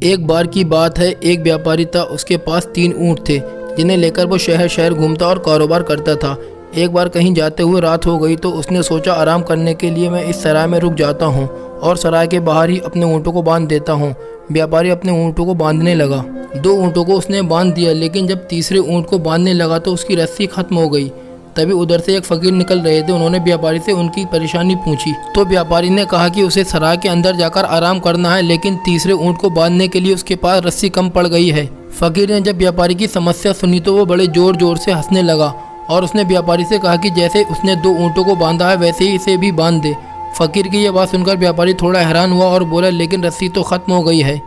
एक बार की बात है, एक व्यापारी था। उसके पास 3 ऊँट थे जिन्हें लेकर वो शहर शहर घूमता और कारोबार करता था। एक बार कहीं जाते हुए रात हो गई तो उसने सोचा आराम करने के लिए मैं इस सराय में रुक जाता हूँ और सराय के बाहर ही अपने ऊँटों को बांध देता हूँ। व्यापारी अपने ऊँटों को बांधने लगा। 2 ऊँटों को उसने बांध दिया, लेकिन जब तीसरे ऊँट को बांधने लगा तो उसकी रस्सी खत्म हो गई। तभी उधर से एक फकीर निकल रहे थे। उन्होंने व्यापारी से उनकी परेशानी पूछी तो व्यापारी ने कहा कि उसे सराय के अंदर जाकर आराम करना है, लेकिन तीसरे ऊँट को बांधने के लिए उसके पास रस्सी कम पड़ गई है। फकीर ने जब व्यापारी की समस्या सुनी तो वो बड़े जोर जोर से हंसने लगा और उसने व्यापारी से कहा कि जैसे उसने 2 ऊँटों को बांधा है वैसे ही इसे भी बांध दे। फकीर की यह बात सुनकर व्यापारी थोड़ा हैरान हुआ और बोला, लेकिन रस्सी तो खत्म हो गई है।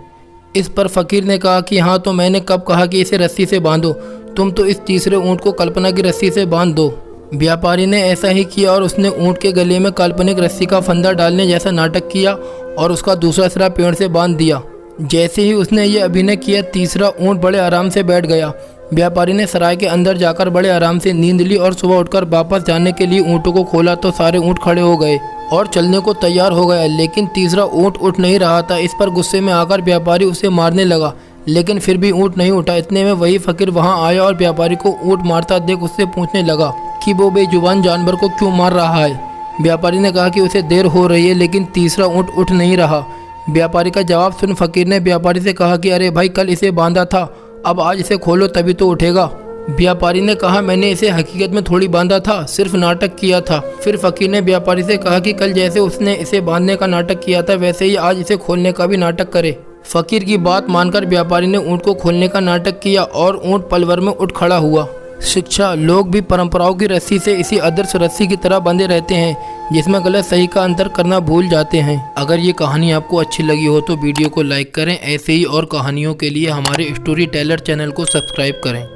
इस पर फकीर ने कहा कि हाँ, तो मैंने कब कहा कि इसे रस्सी से बांधो, तुम तो इस तीसरे ऊँट को कल्पना की रस्सी से बांध दो। व्यापारी ने ऐसा ही किया और उसने ऊँट के गले में काल्पनिक रस्सी का फंदा डालने जैसा नाटक किया और उसका दूसरा सिरा पेड़ से बांध दिया। जैसे ही उसने ये अभिनय किया, तीसरा ऊँट बड़े आराम से बैठ गया। व्यापारी ने सराय के अंदर जाकर बड़े आराम से नींद ली और सुबह उठकर वापस जाने के लिए ऊँटों को खोला तो सारे ऊँट खड़े हो गए और चलने को तैयार हो गया, लेकिन तीसरा ऊँट उठ नहीं रहा था। इस पर गुस्से में आकर व्यापारी उसे मारने लगा, लेकिन फिर भी ऊँट नहीं उठा। इतने में वही फकीर वहाँ आया और व्यापारी को ऊँट मारता देख उससे पूछने लगा कि वो बेजुबान जानवर को क्यों मार रहा है। व्यापारी ने कहा कि उसे देर हो रही है, लेकिन तीसरा ऊँट उठ नहीं रहा। व्यापारी का जवाब सुन फकीर ने व्यापारी से कहा कि अरे भाई, कल इसे बांधा था, अब आज इसे खोलो तभी तो उठेगा। व्यापारी ने कहा, मैंने इसे हकीकत में थोड़ी बांधा था, सिर्फ नाटक किया था। फिर फकीर ने व्यापारी से कहा कि कल जैसे उसने इसे बांधने का नाटक किया था वैसे ही आज इसे खोलने का भी नाटक करे। फकीर की बात मानकर व्यापारी ने ऊँट को खोलने का नाटक किया और ऊँट पल भर में उठ खड़ा हुआ। शिक्षा: लोग भी परंपराओं की रस्सी से इसी आदर्श रस्सी की तरह बंधे रहते हैं जिसमें गलत सही का अंतर करना भूल जाते हैं। अगर ये कहानी आपको अच्छी लगी हो तो वीडियो को लाइक करें। ऐसे ही और कहानियों के लिए हमारे स्टोरी टेलर चैनल को सब्सक्राइब करें।